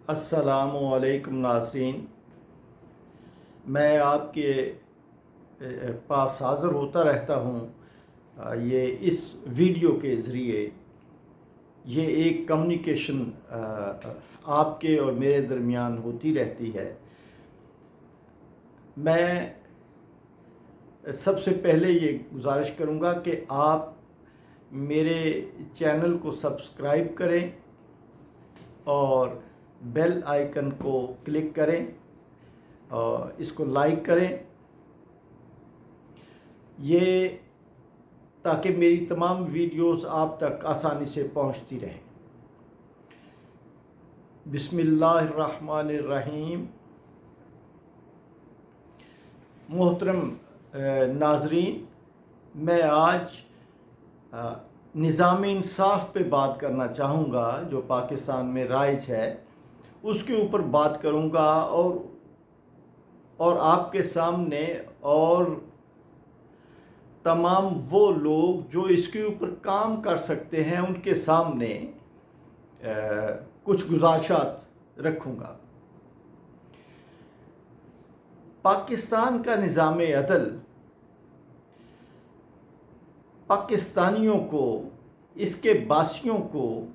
अस्सलामुअलैकुम नाज़रीन, मैं आपके पास हाज़िर होता रहता हूँ। ये इस वीडियो के ज़रिए ये एक कम्युनिकेशन आपके और मेरे दरमियान होती रहती है। मैं सबसे पहले ये गुजारिश करूँगा कि आप मेरे चैनल को सब्सक्राइब करें और बेल आइकन को क्लिक करें और इसको लाइक करें, ये ताकि मेरी तमाम वीडियोस आप तक आसानी से पहुंचती रहें। बिस्मिल्लाहिर्रहमानिर्रहीम। मोहतरम नाज़रीन, मैं आज निज़ाम इंसाफ पे बात करना चाहूँगा जो पाकिस्तान में राइज है, उसके ऊपर बात करूँगा और आपके सामने और तमाम वो लोग जो इसके ऊपर काम कर सकते हैं उनके सामने कुछ गुज़ारिशात रखूँगा। पाकिस्तान का निज़ाम अदल पाकिस्तानियों को, इसके बासियों को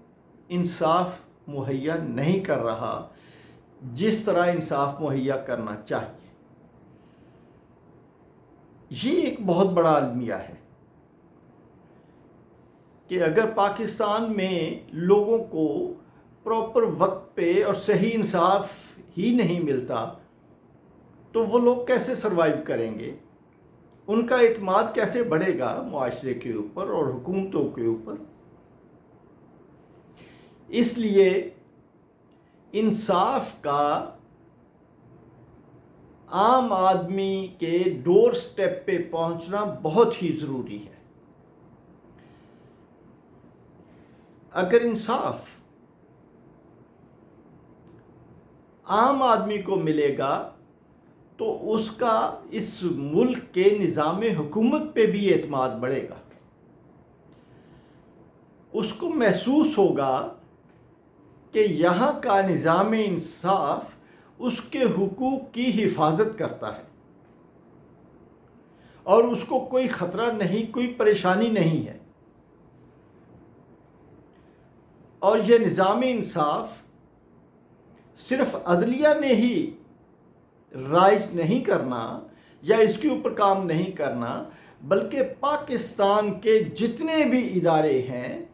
इंसाफ मुहैया नहीं कर रहा जिस तरह इंसाफ मुहैया करना चाहिए। ये एक बहुत बड़ा अलमिया है कि अगर पाकिस्तान में लोगों को प्रॉपर वक्त पे और सही इंसाफ ही नहीं मिलता तो वो लोग कैसे सरवाइव करेंगे, उनका इत्मीनान कैसे बढ़ेगा मुआशरे के ऊपर और हुकूमतों के ऊपर। इसलिए इंसाफ का आम आदमी के डोर स्टेप पे पहुंचना बहुत ही ज़रूरी है। अगर इंसाफ आम आदमी को मिलेगा तो उसका इस मुल्क के निज़ाम हुकूमत पे भी एतमाद बढ़ेगा। उसको महसूस होगा कि यहाँ का निज़ाम इंसाफ उसके हुकूक की हिफाजत करता है और उसको कोई ख़तरा नहीं, कोई परेशानी नहीं है। और यह निज़ाम इंसाफ सिर्फ अदलिया ने ही राइज नहीं करना या इसके ऊपर काम नहीं करना, बल्कि पाकिस्तान के जितने भी इदारे हैं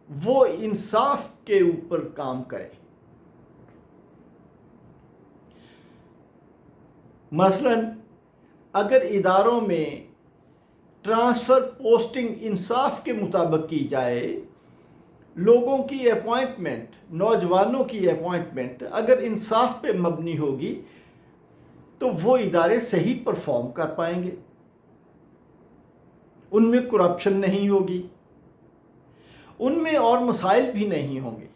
वो इंसाफ के ऊपर काम करें। मसलन अगर इदारों में ट्रांसफ़र पोस्टिंग इंसाफ के मुताबिक की जाए, लोगों की अपॉइंटमेंट, नौजवानों की अपॉइंटमेंट अगर इंसाफ पे मबनी होगी तो वो इदारे सही परफॉर्म कर पाएंगे, उनमें करप्शन नहीं होगी, उनमें और मसाइल भी नहीं होंगे,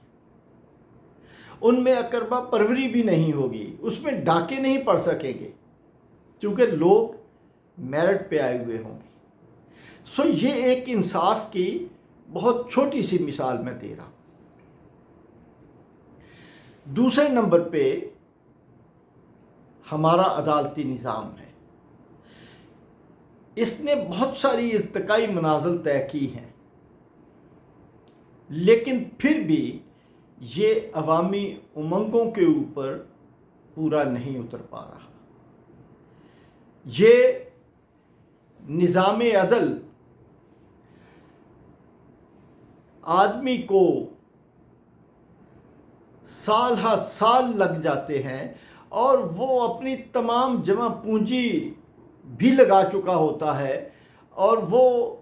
उनमें अकरबा परवरी भी नहीं होगी, उसमें डाके नहीं पड़ सकेंगे क्योंकि लोग मेरिट पे आए हुए होंगे। सो ये एक इंसाफ की बहुत छोटी सी मिसाल मैं दे रहा हूं। दूसरे नंबर पे हमारा अदालती निज़ाम है। इसने बहुत सारी इर्तिकाई मनाजिल तय की हैं, लेकिन फिर भी ये अवामी उमंगों के ऊपर पूरा नहीं उतर पा रहा। ये निज़ाम अदल आदमी को साल हा साल लग जाते हैं और वो अपनी तमाम जमा पूंजी भी लगा चुका होता है और वो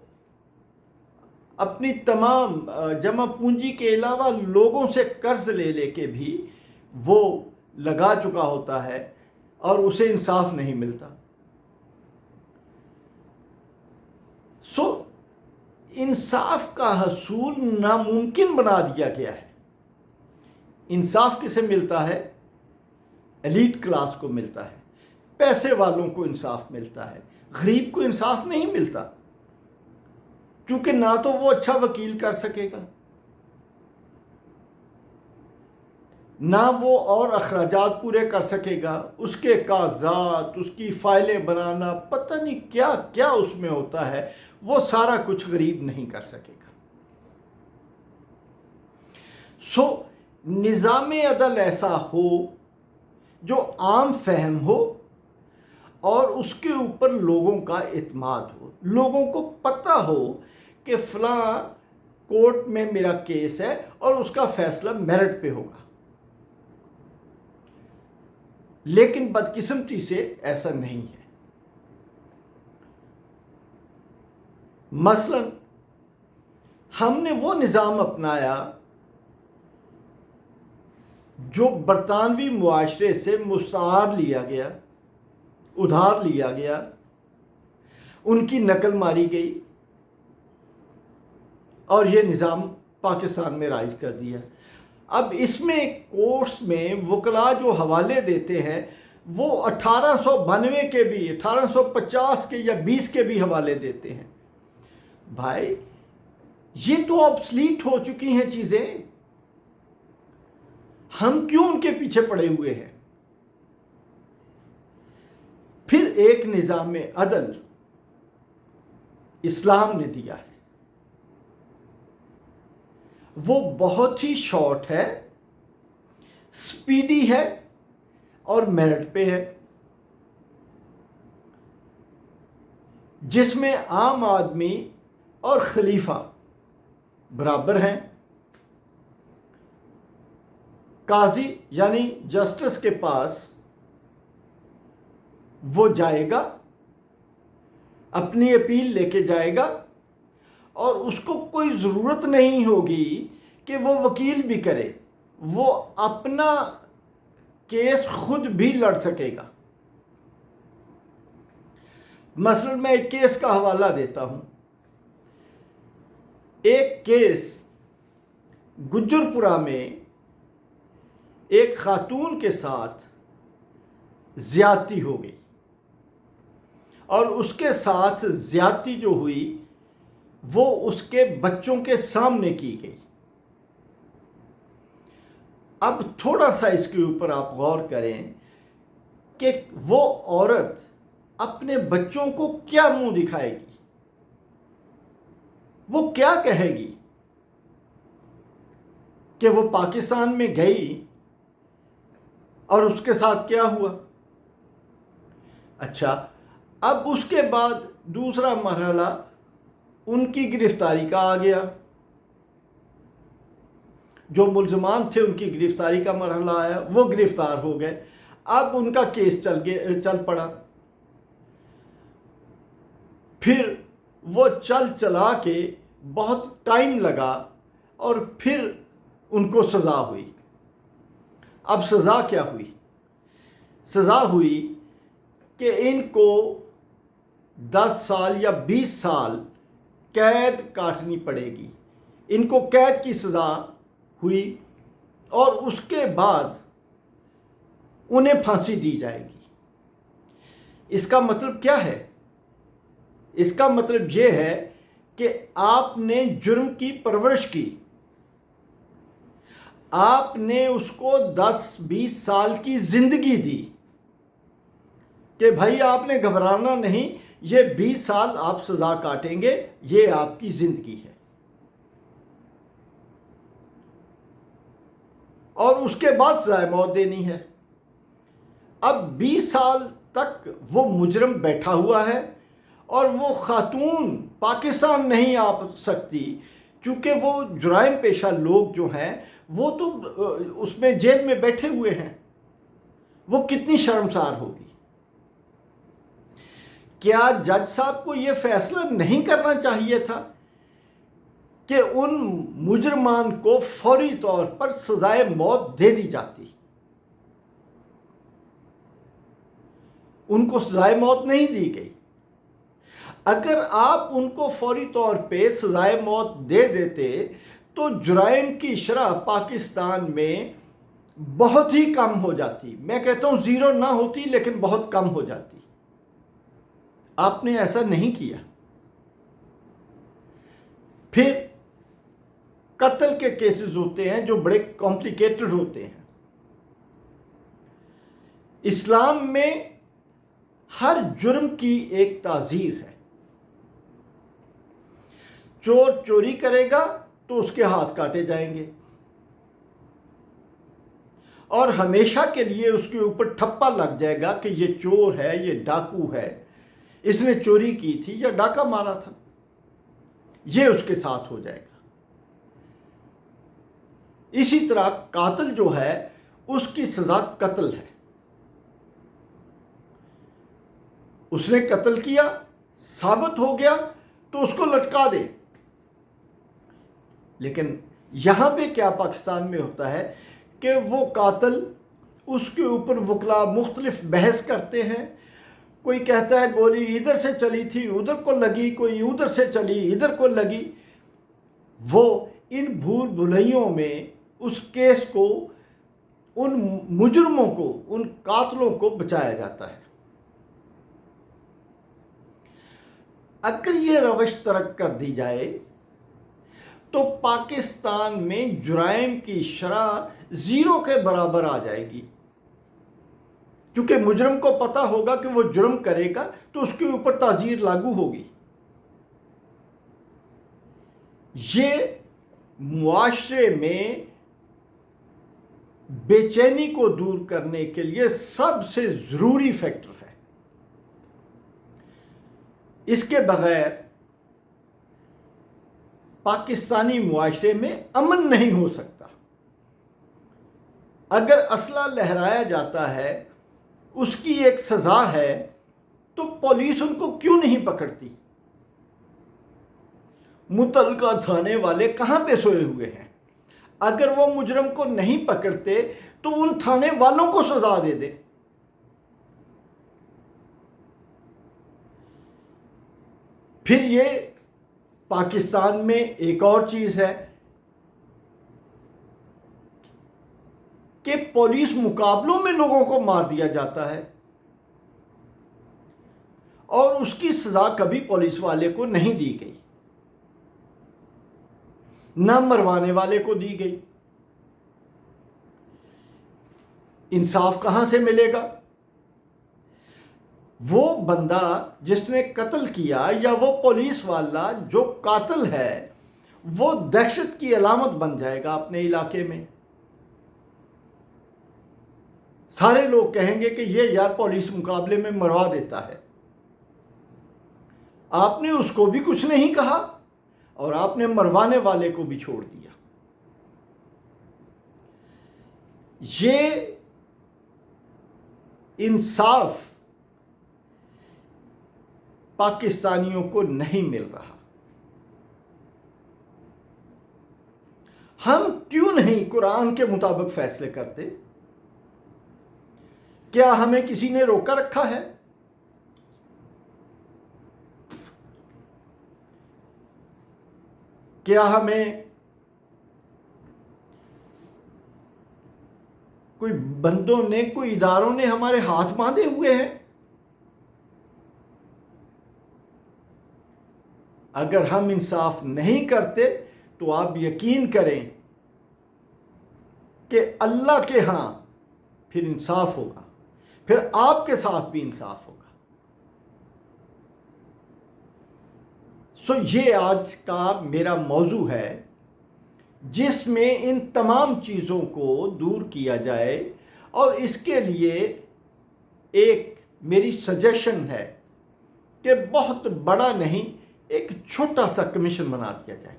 अपनी तमाम जमा पूंजी के अलावा लोगों से कर्ज ले लेके भी वो लगा चुका होता है और उसे इंसाफ नहीं मिलता। सो इंसाफ का हसूल नामुमकिन बना दिया गया है। इंसाफ किसे मिलता है? एलीट क्लास को मिलता है, पैसे वालों को इंसाफ मिलता है, गरीब को इंसाफ नहीं मिलता क्योंकि ना तो वो अच्छा वकील कर सकेगा, ना वो और अखराजात पूरे कर सकेगा, उसके कागजात, उसकी फाइलें बनाना, पता नहीं क्या क्या उसमें होता है, वो सारा कुछ गरीब नहीं कर सकेगा। सो निज़ाम अदल ऐसा हो जो आम फहम हो और उसके ऊपर लोगों का इत्माद हो, लोगों को पता हो कि फलां कोर्ट में मेरा केस है और उसका फैसला मेरिट पे होगा। लेकिन बदकिस्मती से ऐसा नहीं है। मसलन हमने वो निज़ाम अपनाया जो बरतानवी मुआशरे से मुस्तार लिया गया, उधार लिया गया, उनकी नकल मारी गई और ये निज़ाम पाकिस्तान में राइज कर दिया। अब इसमें कोर्ट्स में वकला जो हवाले देते हैं वो 1892 के भी, 1850 के या 20 के भी हवाले देते हैं। भाई ये तो ऑब्सलीट हो चुकी हैं चीज़ें, हम क्यों उनके पीछे पड़े हुए हैं? फिर एक निज़ाम अदल इस्लाम ने दिया है, वो बहुत ही शॉर्ट है, स्पीडी है और मेरिट पे है, जिसमें आम आदमी और खलीफा बराबर हैं। काजी यानी जस्टिस के पास वो जाएगा, अपनी अपील लेके जाएगा और उसको कोई ज़रूरत नहीं होगी कि वो वकील भी करे, वो अपना केस खुद भी लड़ सकेगा। मसलन मैं एक केस का हवाला देता हूं। एक केस गुज्जरपुरा में एक खातून के साथ ज्यादती हो गई और उसके साथ ज्यादती जो हुई वो उसके बच्चों के सामने की गई। अब थोड़ा सा इसके ऊपर आप गौर करें कि वो औरत अपने बच्चों को क्या मुंह दिखाएगी, वो क्या कहेगी कि वो पाकिस्तान में गई और उसके साथ क्या हुआ। अच्छा, अब उसके बाद दूसरा मरहला उनकी गिरफ्तारी का आ गया, जो मुल्ज़मान थे उनकी गिरफ्तारी का मरहला आया, वो गिरफ्तार हो गए। अब उनका केस चल पड़ा, फिर वो चला के बहुत टाइम लगा और फिर उनको सज़ा हुई। अब सज़ा क्या हुई? सज़ा हुई कि इनको 10 साल या 20 साल कैद काटनी पड़ेगी, इनको कैद की सज़ा हुई और उसके बाद उन्हें फांसी दी जाएगी। इसका मतलब क्या है? इसका मतलब यह है कि आपने जुर्म की परवरिश की, आपने उसको 10-20 साल की जिंदगी दी कि भाई आपने घबराना नहीं, ये 20 साल आप सजा काटेंगे, ये आपकी जिंदगी है। और उसके बाद सजा मौत देनी है। अब 20 साल तक वो मुजरम बैठा हुआ है और वो खातून पाकिस्तान नहीं आ सकती, क्योंकि वो जुराइम पेशा लोग जो हैं वो तो उसमें जेल में बैठे हुए हैं। वो कितनी शर्मसार होगी। क्या जज साहब को यह फैसला नहीं करना चाहिए था कि उन मुजरमान को फौरी तौर पर सजाए मौत दे दी जाती? उनको सजाए मौत नहीं दी गई। अगर आप उनको फौरी तौर पे सजाए मौत दे देते तो जुराइम की शरह पाकिस्तान में बहुत ही कम हो जाती। मैं कहता हूं जीरो ना होती, लेकिन बहुत कम हो जाती। आपने ऐसा नहीं किया। फिर कत्ल के केसेस होते हैं जो बड़े कॉम्प्लिकेटेड होते हैं, इस्लाम में हर जुर्म की एक ताज़ीर है। चोर चोरी करेगा तो उसके हाथ काटे जाएंगे और हमेशा के लिए उसके ऊपर ठप्पा लग जाएगा कि ये चोर है, ये डाकू है, इसने चोरी की थी या डाका मारा था। ये उसके साथ हो जाएगा। इसी तरह कातिल जो है उसकी सजा कत्ल है। उसने कत्ल किया, साबित हो गया तो उसको लटका दे। लेकिन यहां पे क्या पाकिस्तान में होता है कि वो कातिल, उसके ऊपर वकला मुख्तलिफ बहस करते हैं। कोई कहता है गोली इधर से चली थी उधर को लगी, कोई उधर से चली इधर को लगी। वो इन भूल भुलैयों में उस केस को, उन मुजरमों को, उन कातलों को बचाया जाता है। अगर ये रवश तरक कर दी जाए तो पाकिस्तान में जुराइम की शरह 0 के बराबर आ जाएगी, क्योंकि मुजरम को पता होगा कि वो जुर्म करेगा तो उसके ऊपर ताज़ीर लागू होगी। ये मुआशरे में बेचैनी को दूर करने के लिए सबसे ज़रूरी फैक्टर है। इसके बगैर पाकिस्तानी मुआशरे में अमन नहीं हो सकता। अगर असला लहराया जाता है, उसकी एक सज़ा है, तो पुलिस उनको क्यों नहीं पकड़ती? मुतलका थाने वाले कहां पे सोए हुए हैं? अगर वो मुजरम को नहीं पकड़ते तो उन थाने वालों को सजा दे दे। फिर ये पाकिस्तान में एक और चीज है कि पुलिस मुकाबलों में लोगों को मार दिया जाता है और उसकी सजा कभी पुलिस वाले को नहीं दी गई, ना मरवाने वाले को दी गई। इंसाफ कहां से मिलेगा? वो बंदा जिसने कत्ल किया या वो पुलिस वाला जो कातिल है, वो दहशत की अलामत बन जाएगा अपने इलाके में। सारे लोग कहेंगे कि ये यार पुलिस मुकाबले में मरवा देता है। आपने उसको भी कुछ नहीं कहा और आपने मरवाने वाले को भी छोड़ दिया। ये इंसाफ पाकिस्तानियों को नहीं मिल रहा। हम क्यों नहीं कुरान के मुताबिक फैसले करते? क्या हमें किसी ने रोका रखा है? क्या हमें कोई बंदों ने, कोई इदारों ने हमारे हाथ बांधे हुए हैं? अगर हम इंसाफ नहीं करते तो आप यकीन करें कि अल्लाह के यहां फिर इंसाफ होगा, फिर आपके साथ भी इंसाफ होगा। सो ये आज का मेरा मौजू है जिसमें इन तमाम चीज़ों को दूर किया जाए। और इसके लिए एक मेरी सजेशन है कि बहुत बड़ा नहीं, एक छोटा सा कमीशन बना दिया जाए,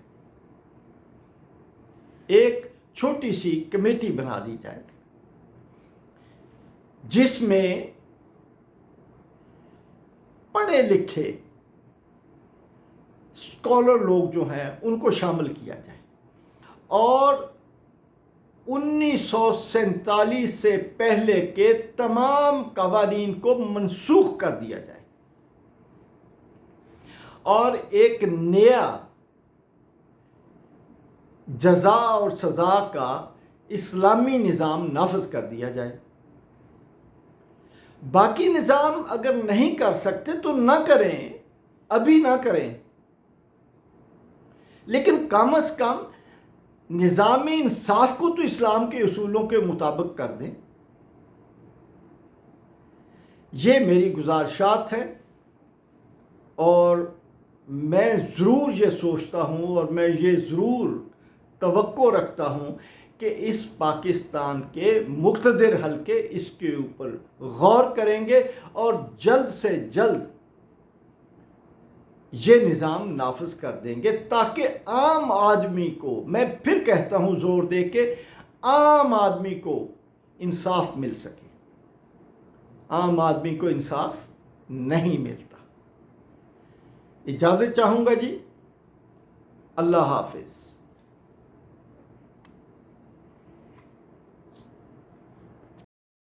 एक छोटी सी कमेटी बना दी जाए जिसमें पढ़े लिखे स्कॉलर लोग जो हैं उनको शामिल किया जाए और 1947 से पहले के तमाम कवानीन को मनसूख कर दिया जाए और एक नया जजा और सजा का इस्लामी निज़ाम नाफिज कर दिया जाए। बाकी निज़ाम अगर नहीं कर सकते तो ना करें, अभी ना करें, लेकिन कम अज़ कम निज़ाम इंसाफ को तो इस्लाम के उसूलों के मुताबिक कर दें। ये मेरी गुजारिशात हैं और मैं ज़रूर ये सोचता हूँ और मैं ये ज़रूर तवक्को रखता हूँ कि इस पाकिस्तान के मुक़्तदिर हल्के इसके ऊपर गौर करेंगे और जल्द से जल्द ये निज़ाम नाफिज कर देंगे ताकि आम आदमी को, मैं फिर कहता हूँ ज़ोर दे के, आम आदमी को इंसाफ मिल सके। आम आदमी को इंसाफ नहीं मिलता। इजाज़त चाहूँगा जी। अल्लाह हाफिज़।